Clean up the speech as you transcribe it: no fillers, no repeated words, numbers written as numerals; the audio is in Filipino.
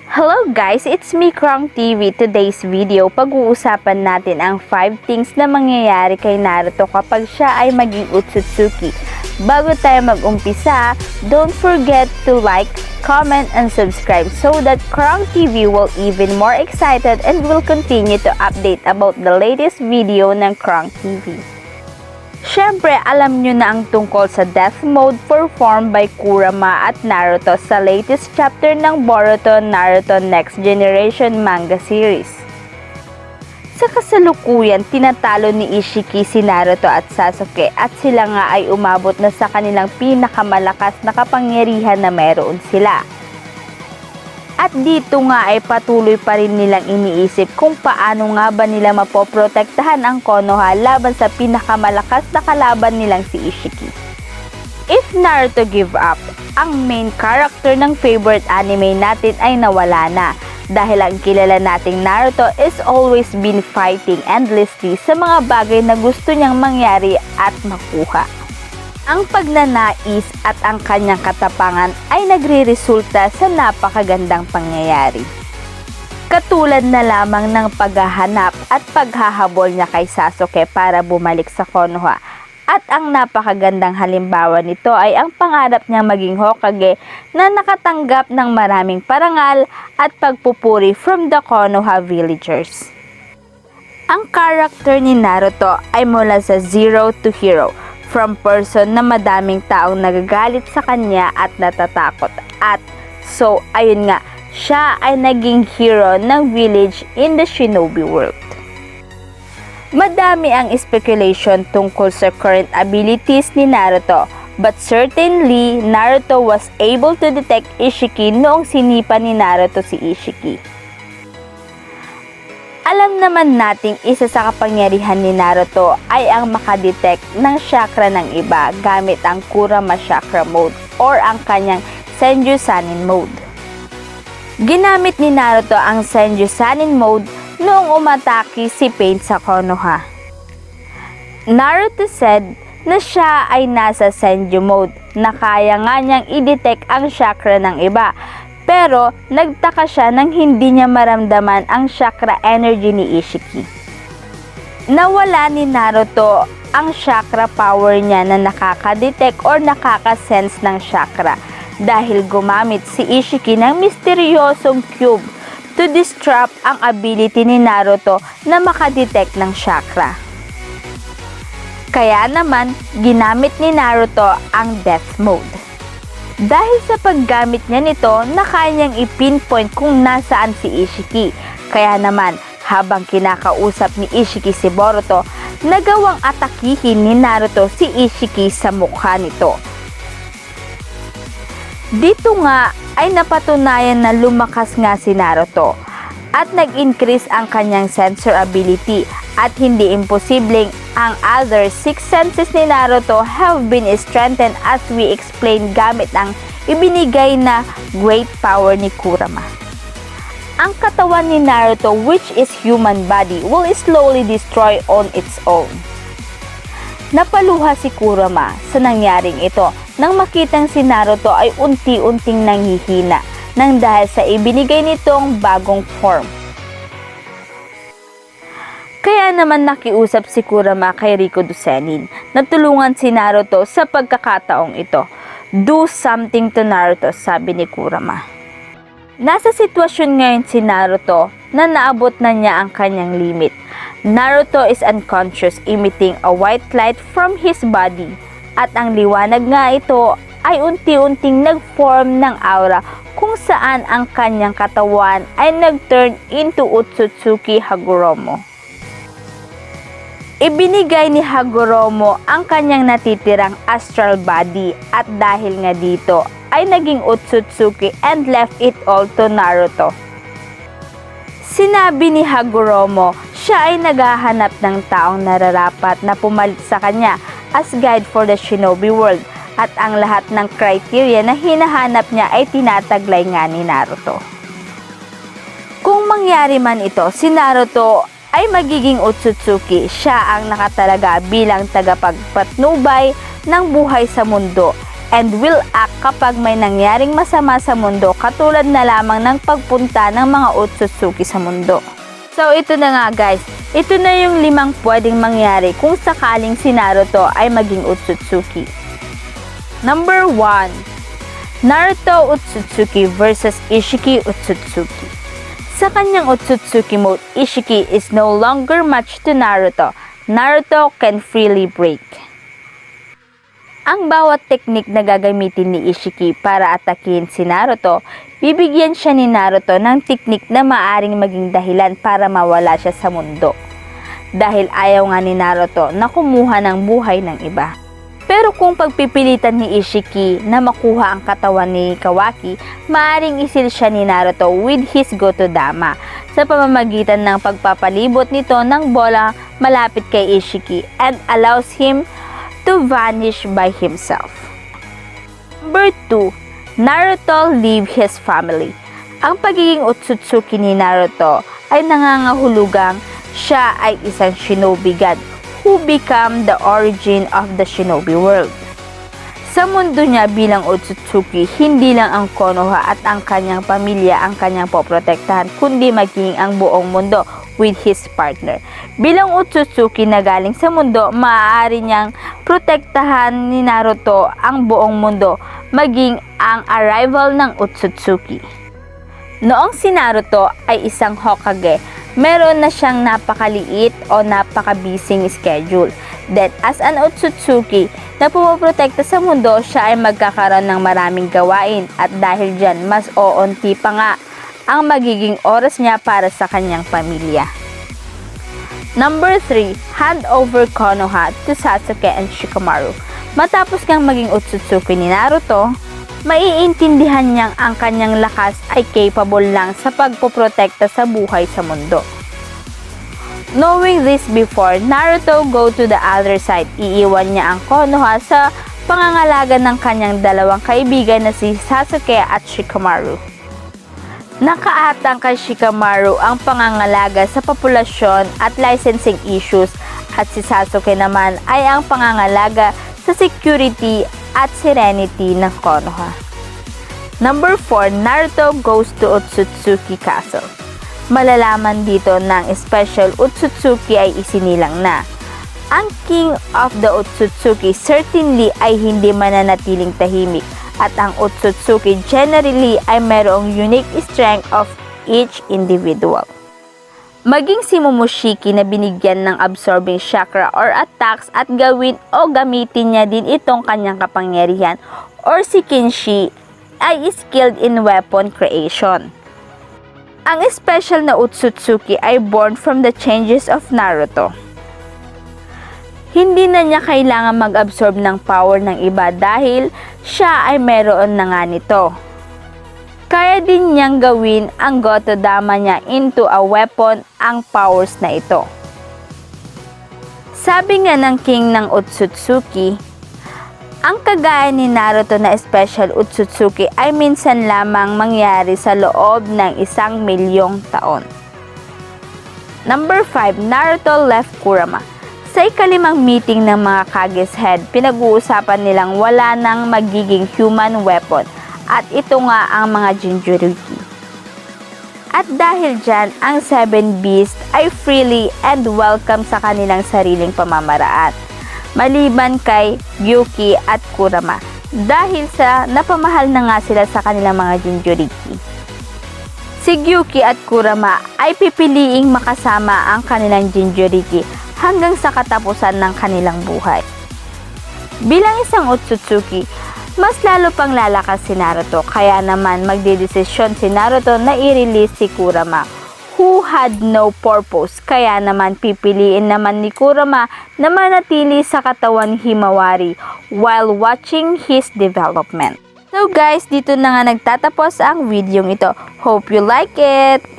Hello guys, it's me Krong TV. Today's video, pag-uusapan natin ang 5 things na mangyayari kay Naruto kapag siya ay maging Otsutsuki. Bago tayo mag-umpisa, don't forget to like, comment, and subscribe so that Krong TV will even more excited and will continue to update about the latest video ng Krong TV. Siyempre, alam nyo na ang tungkol sa Death Mode performed by Kurama at Naruto sa latest chapter ng Boruto Naruto Next Generation manga series. Sa kasalukuyan, tinatalo ni Ishiki si Naruto at Sasuke at sila nga ay umabot na sa kanilang pinakamalakas na kapangyarihan na meron sila. At dito nga ay patuloy pa rin nilang iniisip kung paano nga ba nila mapoprotektahan ang Konoha laban sa pinakamalakas na kalaban nilang si Ishiki. If Naruto give up, ang main character ng favorite anime natin ay nawala na dahil ang kilala nating Naruto is always been fighting endlessly sa mga bagay na gusto niyang mangyari at makuha. Ang pagnanais at ang kanyang katapangan ay nagre-resulta sa napakagandang pangyayari. Katulad na lamang ng paghahanap at paghahabol niya kay Sasuke para bumalik sa Konoha. At ang napakagandang halimbawa nito ay ang pangarap niyang maging Hokage na nakatanggap ng maraming parangal at pagpupuri from the Konoha villagers. Ang karakter ni Naruto ay mula sa zero to hero. From person na madaming taong nagagalit sa kanya at natatakot. At so, ayun nga, siya ay naging hero ng village in the shinobi world. Madami ang speculation tungkol sa current abilities ni Naruto, but certainly, Naruto was able to detect Ishiki noong sinipa ni Naruto si Ishiki. Alam naman nating isa sa kapangyarihan ni Naruto ay ang makadetect ng chakra ng iba gamit ang Kurama Chakra Mode or ang kanyang Senju Sanin Mode. Ginamit ni Naruto ang Senju Sanin Mode noong umatake si Pain sa Konoha. Naruto said na siya ay nasa Senju Mode na kaya nga niyang i-detect ang chakra ng iba. Pero nagtaka siya nang hindi niya maramdaman ang chakra energy ni Ishiki. Nawala ni Naruto ang chakra power niya na nakaka-detect or nakaka-sense ng chakra dahil gumamit si Ishiki ng misteryosong cube to disrupt ang ability ni Naruto na makadetect ng chakra. Kaya naman, ginamit ni Naruto ang Death Mode. Dahil sa paggamit niya nito, na kaya niyang i-pinpoint kung nasaan si Ishiki. Kaya naman, habang kinakausap ni Ishiki si Boruto, nagawang atakihin ni Naruto si Ishiki sa mukha nito. Dito nga ay napatunayan na lumakas nga si Naruto at nag-increase ang kanyang sensor ability at hindi imposibleng ang other 6 senses ni Naruto have been strengthened as we explained gamit ang ibinigay na great power ni Kurama. Ang katawan ni Naruto, which is human body, will slowly destroy on its own. Napaluha si Kurama sa nangyaring ito nang makitang si Naruto ay unti-unting nanghihina nang dahil sa ibinigay nitong bagong form. Kaya naman nakiusap si Kurama kay Rikudo Sennin na tulungan si Naruto sa pagkakataong ito. Do something to Naruto, sabi ni Kurama. Nasa sitwasyon ngayon si Naruto na naabot na niya ang kanyang limit. Naruto is unconscious, emitting a white light from his body. At ang liwanag nga ito ay unti-unting nag-form ng aura kung saan ang kanyang katawan ay nag-turn into Otsutsuki Hagoromo. Ibinigay ni Hagoromo ang kanyang natitirang astral body at dahil nga dito ay naging Otsutsuki and left it all to Naruto. Sinabi ni Hagoromo, siya ay naghahanap ng taong nararapat na pumalit sa kanya as guide for the shinobi world at ang lahat ng criteria na hinahanap niya ay tinataglay nga ni Naruto. Kung mangyari man ito, si Naruto ay magiging Otsutsuki. Siya ang nakatalaga bilang tagapagpatnubay ng buhay sa mundo and will act kapag may nangyaring masama sa mundo, katulad na lamang ng pagpunta ng mga Otsutsuki sa mundo. So ito na nga guys, ito na yung 5 pwedeng mangyari kung sakaling si Naruto ay maging Otsutsuki. Number 1. Naruto Otsutsuki versus Ishiki Otsutsuki. Sa kanyang Otsutsuki mode, Ishiki is no longer matched to Naruto. Naruto can freely break. Ang bawat teknik na gagamitin ni Ishiki para atakin si Naruto, bibigyan siya ni Naruto ng teknik na maaring maging dahilan para mawala siya sa mundo. Dahil ayaw nga ni Naruto na kumuha ng buhay ng iba. Pero kung pagpipilitan ni Ishiki na makuha ang katawan ni Kawaki, maaring isil siya ni Naruto with his Gotodama sa pamamagitan ng pagpapalibot nito ng bola malapit kay Ishiki and allows him to vanish by himself. Number 2. Naruto leave his family. Ang pagiging Otsutsuki ni Naruto ay nangangahulugang siya ay isang shinobi god who become the origin of the shinobi world. Sa mundo niya bilang Otsutsuki, hindi lang ang Konoha at ang kanyang pamilya ang kanyang poprotektahan, kundi maging ang buong mundo with his partner. Bilang Otsutsuki na galing sa mundo, maaari niyang protektahan ni Naruto ang buong mundo, maging ang arrival ng Otsutsuki. Noong si Naruto ay isang Hokage, meron na siyang napakaliit o napakabising schedule. Then, as an Otsutsuki na pumoprotekta sa mundo, siya ay magkakaroon ng maraming gawain at dahil dyan, mas oonti pa nga ang magiging oras niya para sa kanyang pamilya. Number 3. Hand over Konoha to Sasuke and Shikamaru. Matapos kang maging Otsutsuki ni Naruto, maiintindihan niyang ang kanyang lakas ay capable lang sa pagpoprotekta sa buhay sa mundo. Knowing this before, Naruto go to the other side. Iiwan niya ang Konoha sa pangangalaga ng kanyang dalawang kaibigan na si Sasuke at Shikamaru. Nakaatang kay Shikamaru ang pangangalaga sa populasyon at licensing issues at si Sasuke naman ay ang pangangalaga sa security at serenity ng Konoha. Number 4. Naruto goes to Otsutsuki Castle. Malalaman dito ng special Otsutsuki ay isinilang na. Ang King of the Otsutsuki certainly ay hindi mananatiling tahimik at ang Otsutsuki generally ay mayroong unique strength of each individual. Maging si Momoshiki na binigyan ng absorbing chakra or attacks at gawin o gamitin niya din itong kanyang kapangyarihan, or si Kinshi ay skilled in weapon creation. Ang special na Otsutsuki ay born from the changes of Naruto. Hindi na niya kailangan mag-absorb ng power ng iba dahil siya ay meron na nga nito. Kaya din niyang gawin ang Gotodama niya into a weapon ang powers na ito. Sabi nga ng king ng Otsutsuki, ang kagaya ni Naruto na special Otsutsuki ay minsan lamang mangyari sa loob ng 1,000,000 taon. Number 5. Naruto left Kurama. Sa ikalimang meeting ng mga Kage's Head, pinag-uusapan nilang wala nang magiging human weapon at ito nga ang mga Jinchuriki. At dahil dyan, ang 7 Beasts ay freely and welcome sa kanilang sariling pamamaraan, maliban kay Gyuki at Kurama, dahil sa napamahal na nga sila sa kanilang mga Jinchuriki. Si Gyuki at Kurama ay pipiliing makasama ang kanilang Jinchuriki hanggang sa katapusan ng kanilang buhay. Bilang isang Otsutsuki, mas lalo pang lalakas si Naruto, kaya naman magdedesisyon si Naruto na i-release si Kurama, who had no purpose, kaya naman pipiliin naman ni Kurama na manatili sa katawan Himawari while watching his development. So guys, dito na nga nagtatapos ang video ito. Hope you like it!